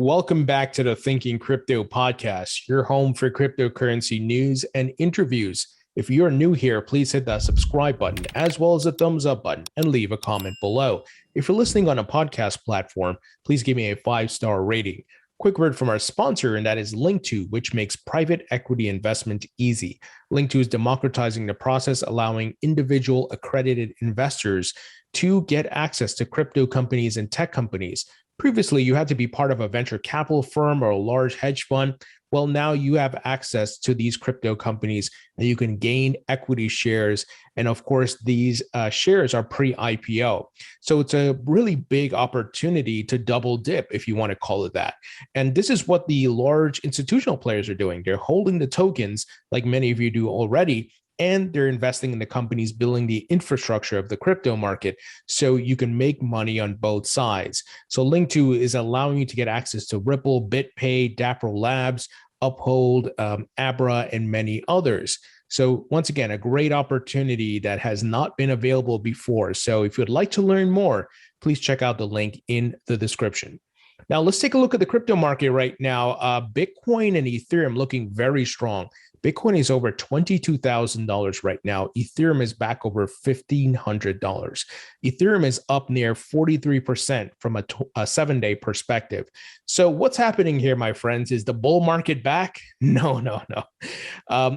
Welcome back to the Thinking Crypto podcast, your home for cryptocurrency news and interviews. If you're new here, please hit that subscribe button as well as the thumbs up button and leave a comment below. If you're listening on a podcast platform, please give me a 5-star rating. Quick word from our sponsor, and that is Link2, which makes private equity investment easy. Link2 is democratizing the process, allowing individual accredited investors to get access to crypto companies and tech companies. Previously, you had to be part of a venture capital firm or a large hedge fund. Well, now you have access to these crypto companies and you can gain equity shares. And of course, these shares are pre-IPO. So it's a really big opportunity to double dip, if you want to call it that. And this is what the large institutional players are doing. They're holding the tokens like many of you do already, and they're investing in the companies building the infrastructure of the crypto market so you can make money on both sides. So Link2 is allowing you to get access to Ripple, BitPay, Dapper Labs, Uphold, Abra, and many others. So once again, a great opportunity that has not been available before. So if you'd like to learn more, please check out the link in the description. Now, let's take a look at the crypto market right now. Bitcoin and Ethereum looking very strong. Bitcoin is over $22,000 right now. Ethereum is back over $1,500. Ethereum is up near 43% from a 7-day perspective. So what's happening here, my friends? Is the bull market back? No.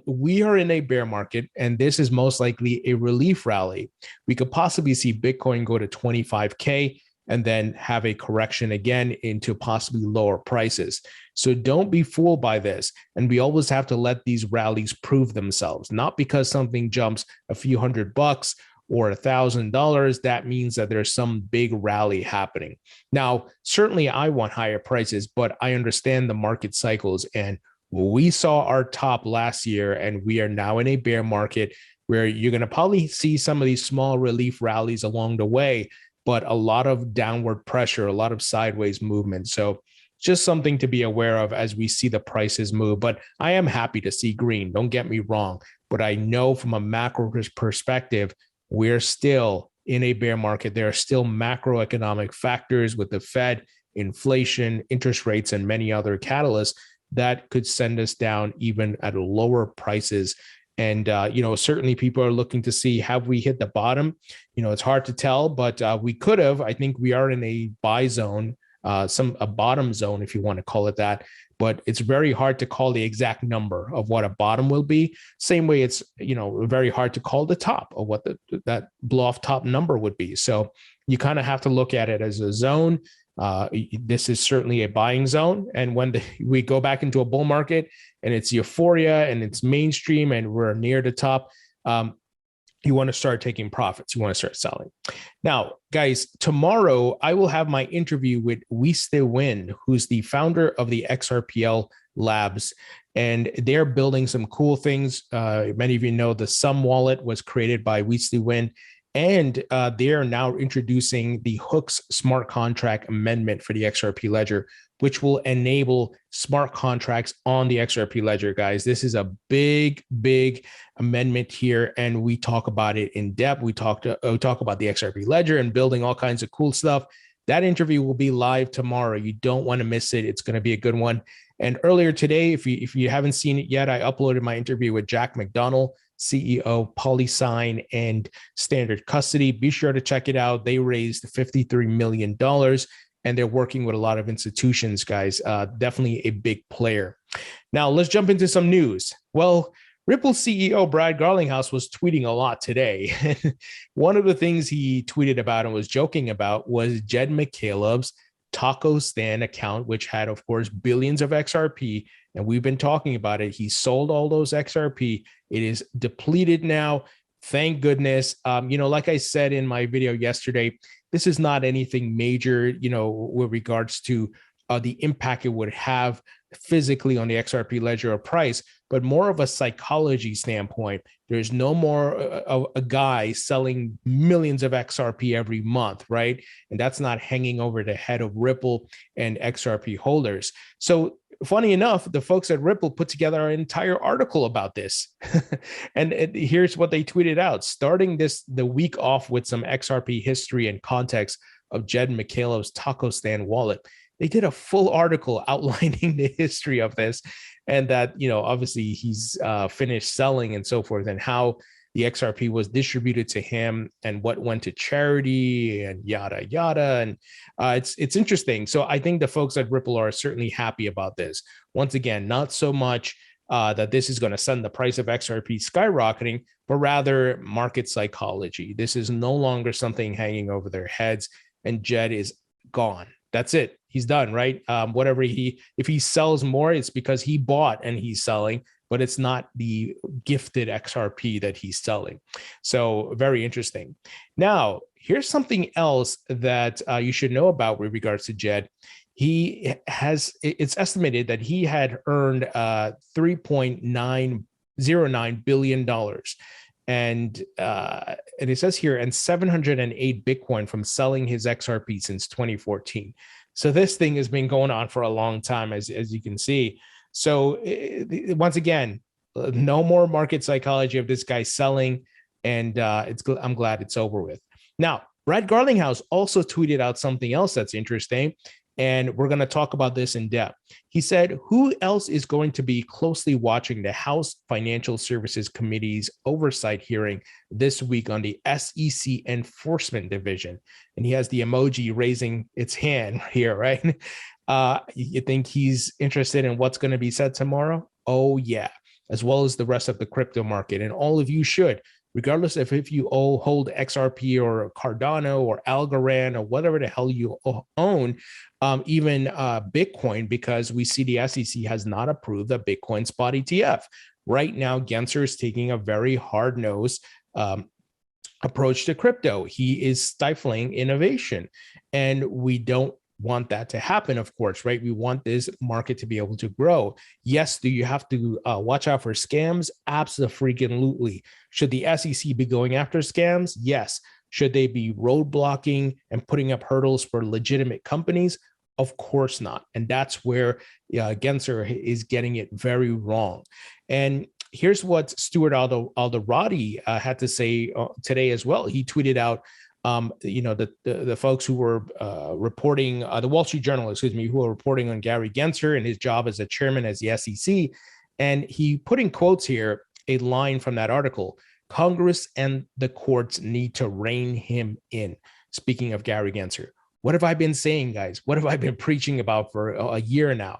We are in a bear market, and this is most likely a relief rally. We could possibly see Bitcoin go to 25K and then have a correction again into possibly lower prices. So don't be fooled by this. And we always have to let these rallies prove themselves, not because something jumps a few $100 or $1,000. That means that there's some big rally happening. Now, certainly I want higher prices, but I understand the market cycles. And we saw our top last year, and we are now in a bear market where you're going to probably see some of these small relief rallies along the way, but a lot of downward pressure, a lot of sideways movement. So just something to be aware of as we see the prices move. But I am happy to see green, don't get me wrong. But I know from a macro perspective, we're still in a bear market. There are still macroeconomic factors with the Fed, inflation, interest rates, and many other catalysts that could send us down even at lower prices. And, certainly people are looking to see, have we hit the bottom? It's hard to tell, but we could have. I think we are in a buy zone, a bottom zone, if you want to call it that. But it's very hard to call the exact number of what a bottom will be. Same way it's, very hard to call the top of what that blow off top number would be. So you kind of have to look at it as a zone. This is certainly a buying zone. And when we go back into a bull market and it's euphoria and it's mainstream and we're near the top, you want to start taking profits. You want to start selling. Now, guys, tomorrow I will have my interview with Wesley Wynn, who's the founder of the XRPL Labs, and they're building some cool things. Many of you know the Sum wallet was created by Wesley Wynn. And they are now introducing the Hooks smart contract amendment for the XRP ledger, which will enable smart contracts on the XRP ledger, guys. This is a big amendment here, and we talk about it in depth. We talk about the XRP ledger and building all kinds of cool stuff. That interview will be live tomorrow. You don't want to miss it. It's going to be a good one. And earlier today, if you haven't seen it yet, I uploaded my interview with Jack McDonald, CEO, Polysign, and Standard Custody. Be sure to check it out. They raised $53 million, and they're working with a lot of institutions, guys. Definitely a big player. Now, let's jump into some news. Well, Ripple CEO Brad Garlinghouse was tweeting a lot today. One of the things he tweeted about and was joking about was Jed McCaleb's taco stand account, which had, of course, billions of XRP. And we've been talking about it. He sold all those XRP. It is depleted now. Thank goodness. Like I said in my video yesterday, this is not anything major, with regards to the impact it would have physically on the XRP ledger or price, but more of a psychology standpoint. There's no more a guy selling millions of XRP every month, right? And that's not hanging over the head of Ripple and XRP holders. So funny enough, the folks at Ripple put together an entire article about this. And here's what they tweeted out: starting the week off with some XRP history and context of Jed McCaleb's taco stand wallet. they did a full article outlining the history of this, and that, obviously he's finished selling and so forth, and how the XRP was distributed to him and what went to charity and yada yada. And it's interesting. So I think the folks at Ripple are certainly happy about this. Once again, not so much that this is going to send the price of XRP skyrocketing, but rather market psychology. This is no longer something hanging over their heads, and Jed is gone. That's it. He's done, right? If he sells more, it's because he bought and he's selling, but it's not the gifted XRP that he's selling. So very interesting. Now, here's something else that you should know about with regards to Jed. It's estimated that he had earned $3.909 billion. And it says here, and 708 Bitcoin from selling his XRP since 2014. So this thing has been going on for a long time, as you can see. So once again, no more market psychology of this guy selling, and I'm glad it's over with. Now, Brad Garlinghouse also tweeted out something else that's interesting, and we're going to talk about this in depth. He said, who else is going to be closely watching the House Financial Services Committee's oversight hearing this week on the SEC Enforcement Division? And he has the emoji raising its hand here, right? You think he's interested in what's going to be said tomorrow? Oh, yeah, as well as the rest of the crypto market. And all of you should, regardless of if you hold XRP or Cardano or Algorand or whatever the hell you own, even Bitcoin, because we see the SEC has not approved a Bitcoin spot ETF. Right now, Gensler is taking a very hard-nosed approach to crypto. He is stifling innovation, and we don't want that to happen, of course, right? We want this market to be able to grow. Yes, do you have to watch out for scams? Absolutely. Should the SEC be going after scams? Yes. Should they be roadblocking and putting up hurdles for legitimate companies? Of course not. And that's where Gensler is getting it very wrong. And here's what Stuart Alderati had to say today as well. He tweeted out, the folks who were reporting, the Wall Street Journal, who were reporting on Gary Gensler and his job as a chairman as the SEC. And he put in quotes here a line from that article: Congress and the courts need to rein him in. Speaking of Gary Gensler, what have I been saying, guys? What have I been preaching about for a year now?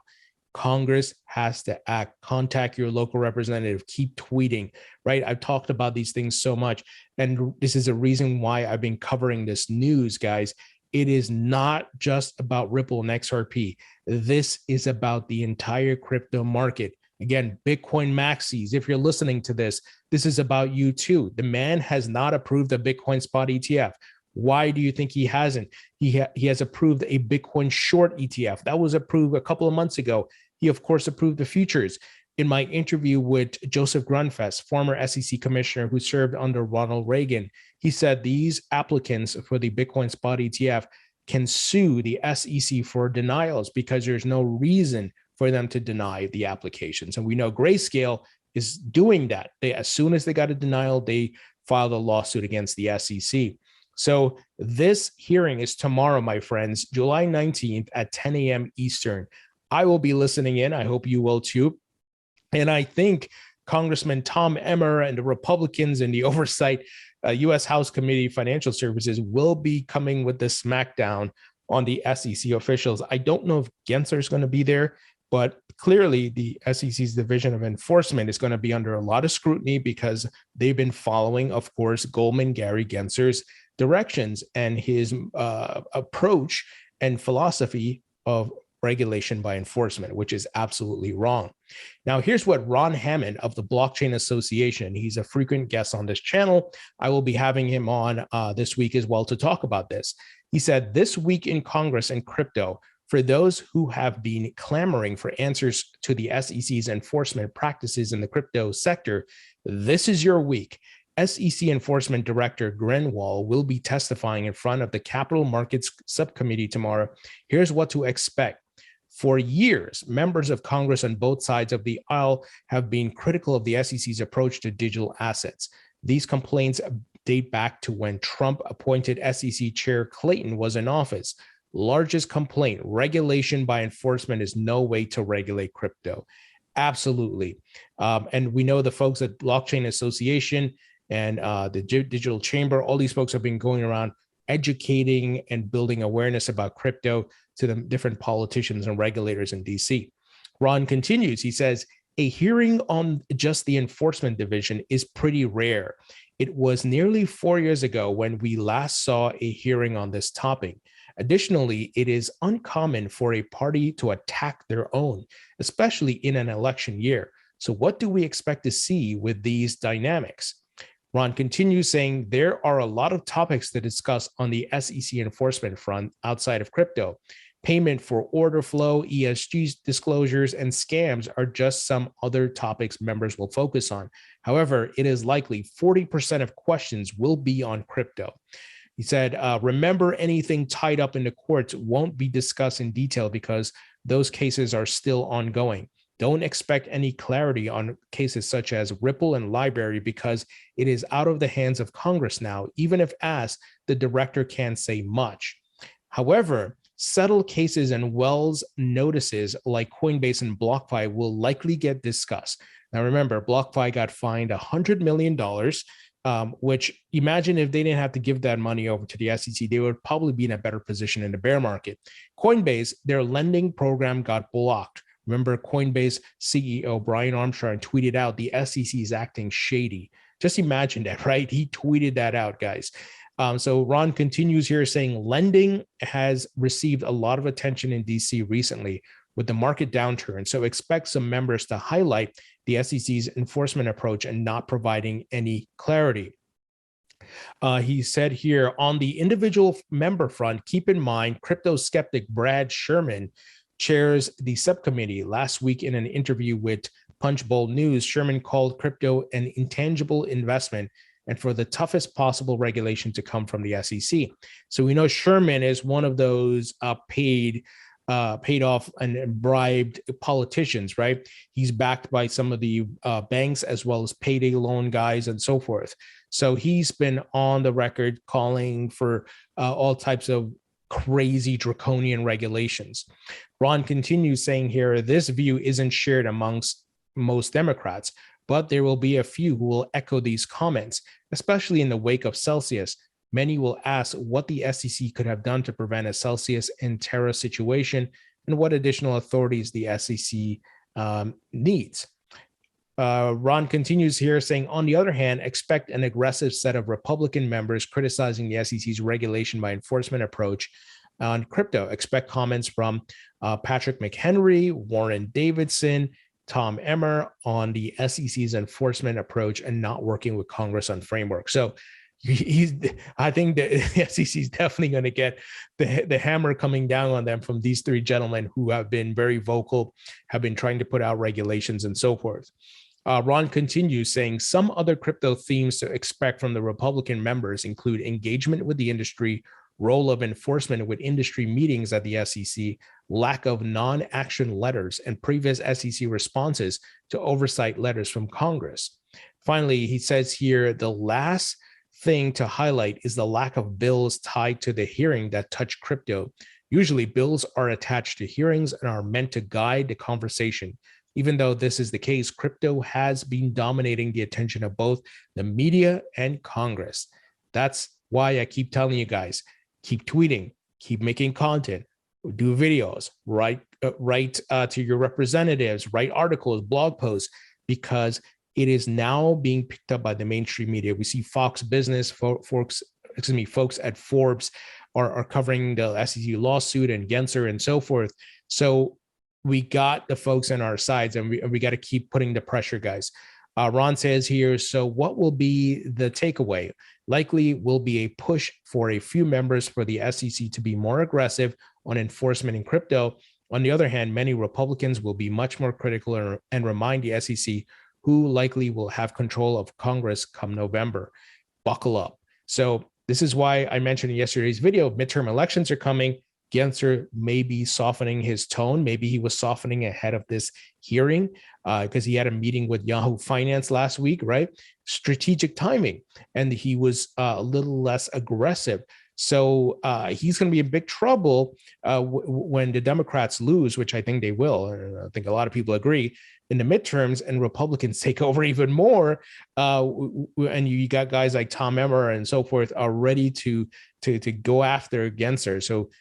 Congress has to act. Contact your local representative. Keep tweeting, right? I've talked about these things so much, and this is a reason why I've been covering this news, guys. It is not just about Ripple and XRP. This is about the entire crypto market. Again, Bitcoin maxis, if you're listening to this, this is about you too. The man has not approved a Bitcoin spot ETF. Why do you think he hasn't? He has approved a Bitcoin short ETF. That was approved a couple of months ago. He, of course, approved the futures. In my interview with Joseph Grunfest, former SEC commissioner who served under Ronald Reagan, he said these applicants for the Bitcoin spot ETF can sue the SEC for denials because there's no reason for them to deny the applications. And we know Grayscale is doing that. As soon as they got a denial, they filed a lawsuit against the SEC. So this hearing is tomorrow, my friends, July 19th at 10 a.m. Eastern. I will be listening in. I hope you will too. And I think Congressman Tom Emmer and the Republicans in the Oversight U.S. House Committee Financial Services will be coming with the smackdown on the SEC officials. I don't know if Gensler is going to be there, but clearly the SEC's Division of Enforcement is going to be under a lot of scrutiny because they've been following, of course, Goldman Gary Gensler's directions and his approach and philosophy of regulation by enforcement, which is absolutely wrong. Now, here's what Ron Hammond of the Blockchain Association, he's a frequent guest on this channel. I will be having him on this week as well to talk about this. He said, this week in Congress and crypto, for those who have been clamoring for answers to the SEC's enforcement practices in the crypto sector, this is your week. SEC Enforcement Director Grenwall will be testifying in front of the Capital Markets Subcommittee tomorrow. Here's what to expect. For years, members of Congress on both sides of the aisle have been critical of the SEC's approach to digital assets. These complaints date back to when Trump appointed SEC Chair Clayton was in office. Largest complaint: regulation by enforcement is no way to regulate crypto. Absolutely. And we know the folks at Blockchain Association and the Digital Chamber, all these folks have been going around educating and building awareness about crypto to the different politicians and regulators in DC. Ron continues, he says, a hearing on just the enforcement division is pretty rare. It was nearly 4 years ago when we last saw a hearing on this topic. Additionally, it is uncommon for a party to attack their own, especially in an election year. So what do we expect to see with these dynamics? Ron continues saying there are a lot of topics to discuss on the SEC enforcement front outside of crypto. Payment for order flow, ESG disclosures, and scams are just some other topics members will focus on. However, it is likely 40% of questions will be on crypto. He said, remember, anything tied up in the courts won't be discussed in detail because those cases are still ongoing. Don't expect any clarity on cases such as Ripple and Library because it is out of the hands of Congress now. Even if asked, the director can't say much. However, settled cases and Wells notices like Coinbase and BlockFi will likely get discussed. Now, remember, BlockFi got fined $100 million, which imagine if they didn't have to give that money over to the SEC, they would probably be in a better position in the bear market. Coinbase, their lending program got blocked. Remember, Coinbase CEO Brian Armstrong tweeted out the SEC is acting shady. Just imagine that, right? He tweeted that out, guys. So Ron continues here saying lending has received a lot of attention in DC recently with the market downturn. So expect some members to highlight the SEC's enforcement approach and not providing any clarity. He said here on the individual member front, keep in mind crypto skeptic Brad Sherman chairs the subcommittee. Last week in an interview with Punchbowl News, Sherman called crypto an intangible investment and for the toughest possible regulation to come from the SEC. So we know Sherman is one of those paid off and bribed politicians, right? He's backed by some of the banks as well as payday loan guys and so forth. So he's been on the record calling for all types of crazy draconian regulations. Ron continues saying here, this view isn't shared amongst most Democrats, but there will be a few who will echo these comments, especially in the wake of Celsius. Many will ask what the SEC could have done to prevent a Celsius and Terra situation and what additional authorities the SEC needs. Ron continues here saying, on the other hand, expect an aggressive set of Republican members criticizing the SEC's regulation by enforcement approach on crypto. Expect comments from Patrick McHenry, Warren Davidson, Tom Emmer on the SEC's enforcement approach and not working with Congress on framework. So I think the SEC is definitely going to get the hammer coming down on them from these three gentlemen who have been very vocal, have been trying to put out regulations and so forth. Ron continues saying some other crypto themes to expect from the Republican members include engagement with the industry, role of enforcement with industry meetings at the SEC, lack of non-action letters, and previous SEC responses to oversight letters from Congress. Finally, he says here, the last thing to highlight is the lack of bills tied to the hearing that touch crypto. Usually bills are attached to hearings and are meant to guide the conversation. Even though this is the case, crypto has been dominating the attention of both the media and Congress. That's why I keep telling you guys, keep tweeting, keep making content, do videos, write to your representatives, write articles, blog posts, because it is now being picked up by the mainstream media. We see Fox Business, folks at Forbes are covering the SEC lawsuit and Gensler and so forth. So we got the folks on our sides, and we got to keep putting the pressure, guys. Ron says here, so what will be the takeaway? Likely will be a push for a few members for the SEC to be more aggressive on enforcement in crypto. On the other hand, many Republicans will be much more critical and remind the SEC, who likely will have control of Congress come November. Buckle up. So this is why I mentioned in yesterday's video, midterm elections are coming. Gensler may be softening his tone. Maybe he was softening ahead of this hearing because he had a meeting with Yahoo Finance last week, right? Strategic timing. And he was a little less aggressive. So he's going to be in big trouble when the Democrats lose, which I think they will. And I think a lot of people agree in the midterms, and Republicans take over even more. And you got guys like Tom Emmer and so forth are ready to go after Gensler. So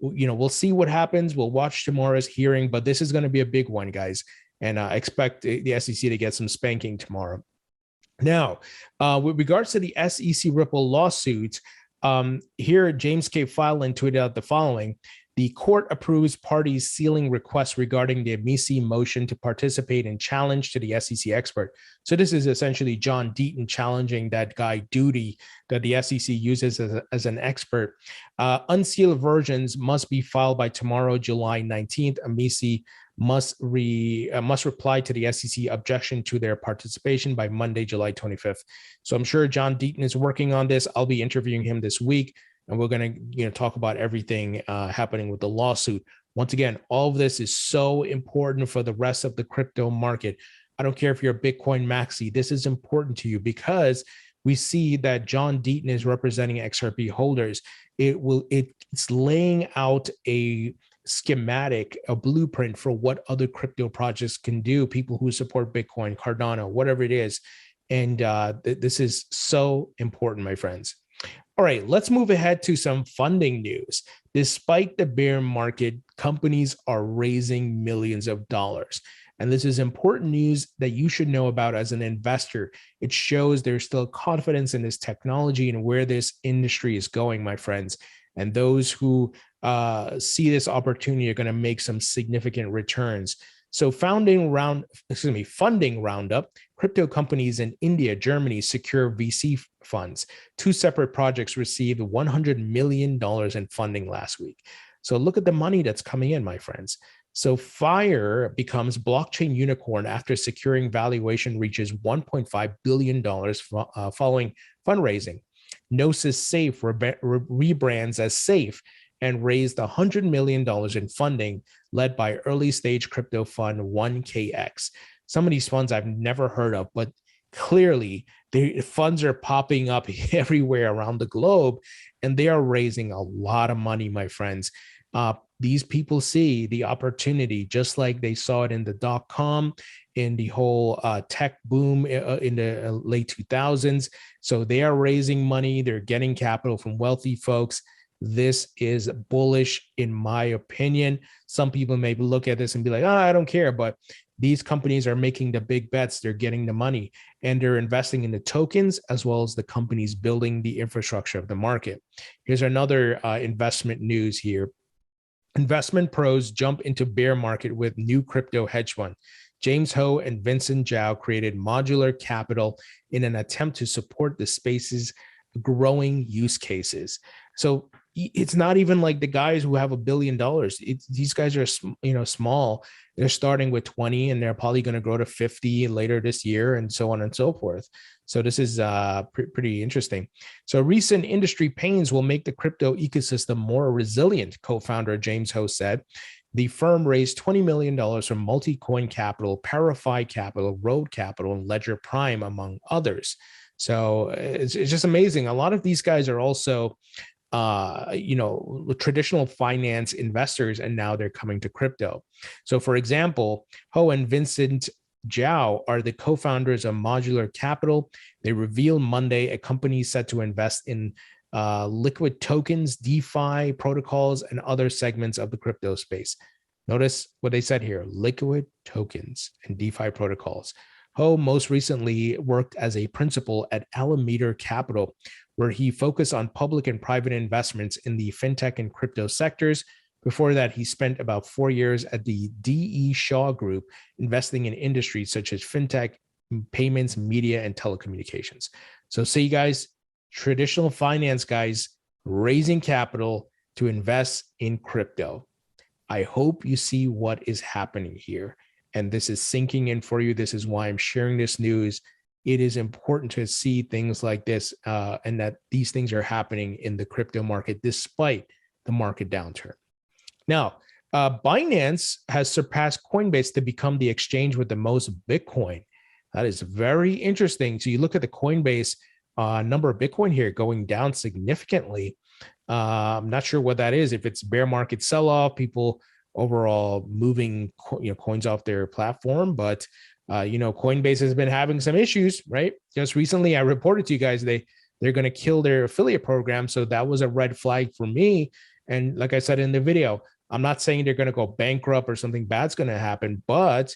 we'll see what happens. We'll watch tomorrow's hearing, but this is going to be a big one, guys. And expect the SEC to get some spanking tomorrow. Now, with regards to the SEC Ripple lawsuit, here James K. Filan tweeted out the following: the court approves parties sealing requests regarding the MEC motion to participate in challenge to the SEC expert. So this is essentially John Deaton challenging that guy Duty that the SEC uses as an expert. Unsealed versions must be filed by tomorrow, July 19th. MEC must reply to the SEC objection to their participation by Monday, July 25th. So I'm sure John Deaton is working on this. I'll be interviewing him this week, and we're going to talk about everything happening with the lawsuit. Once again, all of this is so important for the rest of the crypto market. I don't care if you're a Bitcoin maxi. This is important to you because we see that John Deaton is representing XRP holders. It's laying out a schematic, a blueprint for what other crypto projects can do, people who support Bitcoin, Cardano, whatever it is. And this is so important, my friends. All right, let's move ahead to some funding news. Despite the bear market, companies are raising millions of dollars. And this is important news that you should know about as an investor. It shows there's still confidence in this technology and where this industry is going, my friends. And those who see this opportunity are going to make some significant returns. So funding roundup, crypto companies in India, Germany secure VC funds. Two separate projects received $100 million in funding last week. So look at the money that's coming in, my friends. So Fire becomes blockchain unicorn after securing valuation reaches $1.5 billion following fundraising. Gnosis Safe rebrands as Safe and raised $100 million in funding led by early stage crypto fund 1KX. Some of these funds I've never heard of, but clearly the funds are popping up everywhere around the globe, and they are raising a lot of money, my friends. These people see the opportunity just like they saw it in the .com, in the whole tech boom in the late 2000s. So they are raising money. They're getting capital from wealthy folks. This is bullish, in my opinion. Some people may look at this and be like, I don't care. But these companies are making the big bets. They're getting the money, and they're investing in the tokens as well as the companies building the infrastructure of the market. Here's another investment news here. Investment pros jump into bear market with new crypto hedge fund. James Ho and Vincent Zhao created Modular Capital in an attempt to support the space's growing use cases. So it's not even like the guys who have $1 billion. These guys are, small. They're starting with 20, and they're probably going to grow to 50 later this year, and so on and so forth. So this is pretty interesting. So recent industry pains will make the crypto ecosystem more resilient, co-founder James Ho said. The firm raised $20 million from Multicoin Capital, Parafy Capital, Road Capital, and Ledger Prime, among others. So it's just amazing. A lot of these guys are also traditional finance investors, and now they're coming to crypto. So for example, Ho and Vincent Zhao are the co-founders of Modular Capital. They revealed Monday a company set to invest in liquid tokens, DeFi protocols, and other segments of the crypto space. Notice what they said here: liquid tokens and DeFi protocols. Ho most recently worked as a principal at Alameda Capital, where he focused on public and private investments in the fintech and crypto sectors. Before that, he spent about 4 years at the D.E. Shaw Group, investing in industries such as fintech, payments, media, and telecommunications. So see, guys, traditional finance guys raising capital to invest in crypto. I hope you see what is happening here, and this is sinking in for you. This is why I'm sharing this news. It is important to see things like this and that these things are happening in the crypto market despite the market downturn. Now, Binance has surpassed Coinbase to become the exchange with the most Bitcoin. That is very interesting. So you look at the Coinbase number of Bitcoin here going down significantly. I'm not sure what that is. If it's bear market sell-off, people overall moving coins off their platform, but Coinbase has been having some issues, right? Just recently, I reported to you guys they're going to kill their affiliate program, so that was a red flag for me. And like I said in the video, I'm not saying they're going to go bankrupt or something bad's going to happen, but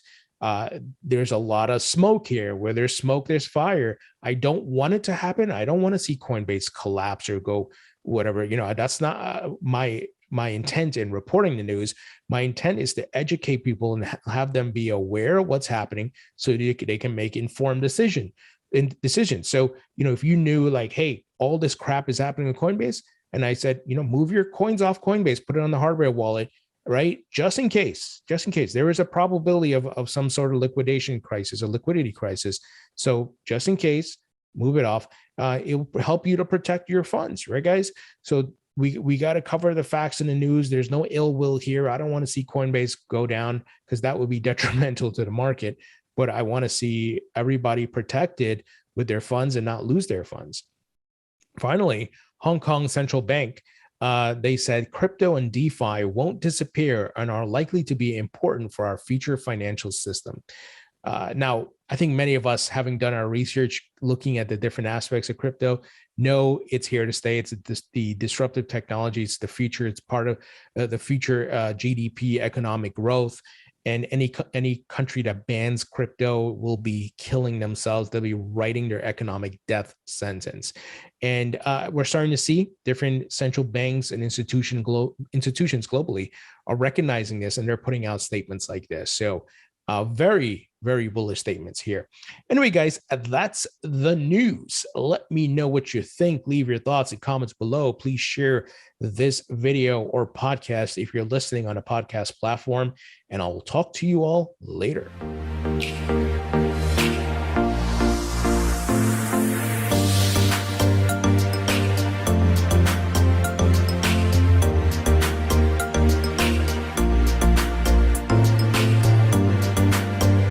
there's a lot of smoke here. Where there's smoke, there's fire. I don't want it to happen. I don't want to see Coinbase collapse or go whatever. That's not my intent in reporting the news. My intent is to educate people and have them be aware of what's happening so they can make informed decisions. So, if you knew like, hey, all this crap is happening with Coinbase, and I said, move your coins off Coinbase, put it on the hardware wallet, right? Just in case there is a probability of some sort of liquidation crisis, a liquidity crisis. So just in case, move it off. It will help you to protect your funds, right, guys? So we got to cover the facts in the news. There's no ill will here. I don't want to see Coinbase go down because that would be detrimental to the market. But I want to see everybody protected with their funds and not lose their funds. Finally, Hong Kong Central Bank, they said crypto and DeFi won't disappear and are likely to be important for our future financial system. Now, I think many of us, having done our research, looking at the different aspects of crypto, know it's here to stay. It's the disruptive technology. It's the future. It's part of the future GDP economic growth. And any country that bans crypto will be killing themselves. They'll be writing their economic death sentence. And we're starting to see different central banks and institutions globally are recognizing this, and they're putting out statements like this. So very, very bullish statements here. Anyway, guys, that's the news. Let me know what you think. Leave your thoughts and comments below. Please share this video or podcast if you're listening on a podcast platform, and I will talk to you all later.